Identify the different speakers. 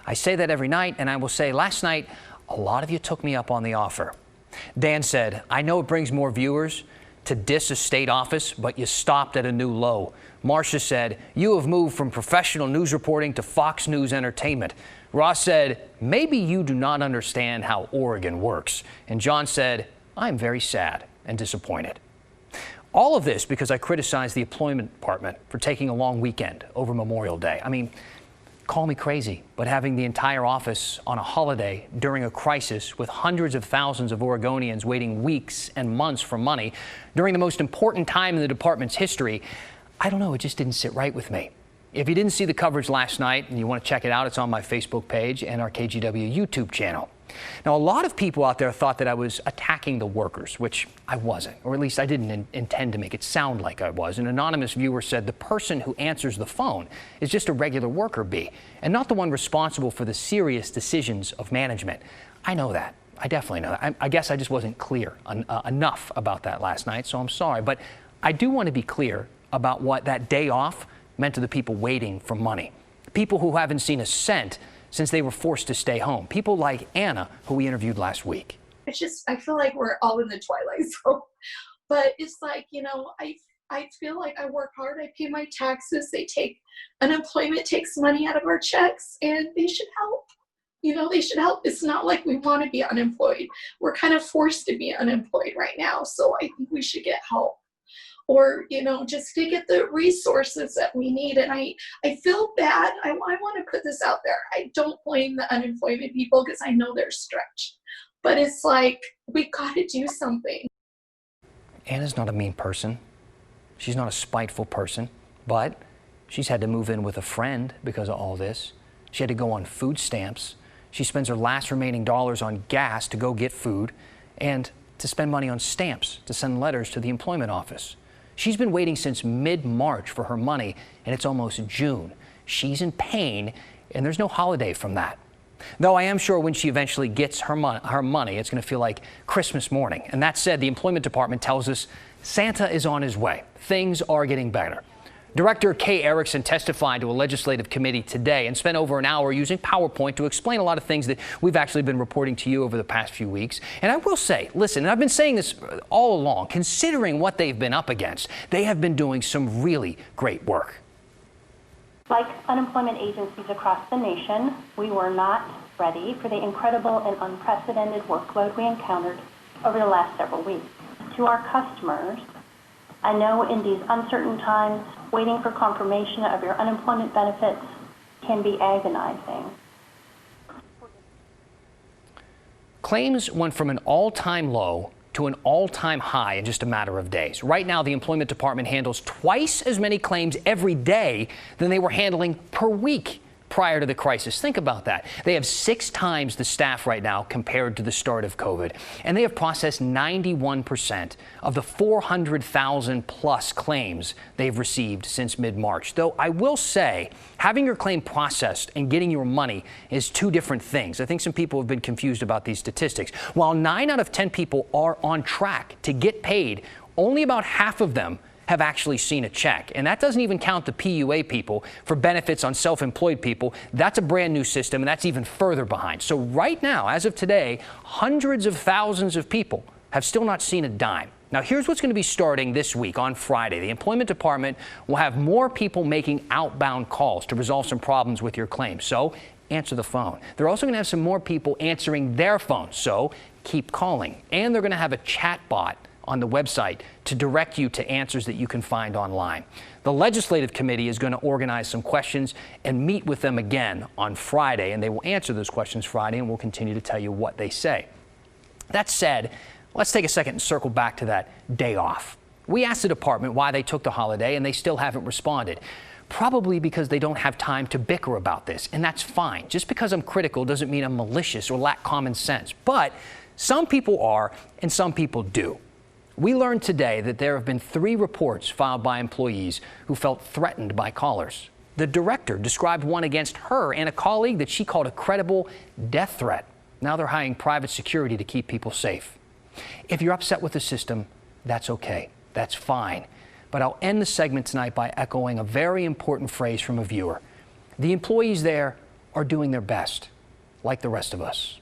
Speaker 1: I say that every night, and I will say last night, a lot of you took me up on the offer. Dan said, I know it brings more viewers to diss a state office, but you stopped at a new low. Marcia said, you have moved from professional news reporting to Fox News entertainment. Ross said, maybe you do not understand how Oregon works. And John said, I'm very sad and disappointed. All of this because I criticized the employment department for taking a long weekend over Memorial Day. I mean, call me crazy, but having the entire office on a holiday during a crisis with hundreds of thousands of Oregonians waiting weeks and months for money during the most important time in the department's history, I don't know, it just didn't sit right with me. If you didn't see the coverage last night and you want to check it out, it's on my Facebook page and our KGW YouTube channel. Now, a lot of people out there thought that I was attacking the workers, which I wasn't, or at least I didn't intend to make it sound like I was. An anonymous viewer said the person who answers the phone is just a regular worker bee and not the one responsible for the serious decisions of management. I know that. I definitely know that. I guess I just wasn't clear enough about that last night, so I'm sorry. But I do want to be clear about what that day off meant to the people waiting for money, people who haven't seen a cent since they were forced to stay home. People like Anna, who we interviewed last week.
Speaker 2: I feel like we're all in the twilight zone. But it's like, I feel like I work hard. I pay my taxes. Unemployment takes money out of our checks, and they should help. They should help. It's not like we want to be unemployed. We're kind of forced to be unemployed right now. So I think we should get help. Or, just to get the resources that we need. And I feel bad. I want to put this out there. I don't blame the unemployment people because I know they're stretched. But it's like, we got to do something.
Speaker 1: Anna's not a mean person. She's not a spiteful person. But she's had to move in with a friend because of all this. She had to go on food stamps. She spends her last remaining dollars on gas to go get food and to spend money on stamps to send letters to the employment office. She's been waiting since mid-March for her money, and it's almost June. She's in pain, and there's no holiday from that. Though I am sure when she eventually gets her money, it's going to feel like Christmas morning. And that said, the employment department tells us Santa is on his way. Things are getting better. Director Kay Erickson testified to a legislative committee today and spent over an hour using PowerPoint to explain a lot of things that we've actually been reporting to you over the past few weeks. And I will say, listen, and I've been saying this all along, considering what they've been up against, they have been doing some really great work.
Speaker 3: Like unemployment agencies across the nation, we were not ready for the incredible and unprecedented workload we encountered over the last several weeks. To our customers, I know in these uncertain times, waiting for confirmation of your unemployment benefits can be agonizing.
Speaker 1: Claims went from an all-time low to an all-time high in just a matter of days. Right now, the employment department handles twice as many claims every day than they were handling per week prior to the crisis. Think about that. They have 6 times the staff right now compared to the start of COVID, and they have processed 91% of the 400,000 plus claims they've received since mid-March. Though I will say, having your claim processed and getting your money is 2 different things. I think some people have been confused about these statistics. While 9 out of 10 people are on track to get paid, only about half of them have actually seen a check. And that doesn't even count the PUA people for benefits on self-employed people. That's a brand new system, and that's even further behind. So right now, as of today, hundreds of thousands of people have still not seen a dime. Now, here's what's going to be starting this week on Friday. The employment department will have more people making outbound calls to resolve some problems with your claim. So answer the phone. They're also going to have some more people answering their phones. So keep calling. And they're going to have a chat bot on the website to direct you to answers that you can find online. The legislative committee is going to organize some questions and meet with them again on Friday, and they will answer those questions Friday, and we'll continue to tell you what they say. That said, let's take a second and circle back to that day off. We asked the department why they took the holiday, and they still haven't responded. Probably because they don't have time to bicker about this, and that's fine. Just because I'm critical doesn't mean I'm malicious or lack common sense. But some people are, and some people do. We learned today that there have been 3 reports filed by employees who felt threatened by callers. The director described one against her and a colleague that she called a credible death threat. Now they're hiring private security to keep people safe. If you're upset with the system, that's okay. That's fine. But I'll end the segment tonight by echoing a very important phrase from a viewer. The employees there are doing their best, like the rest of us.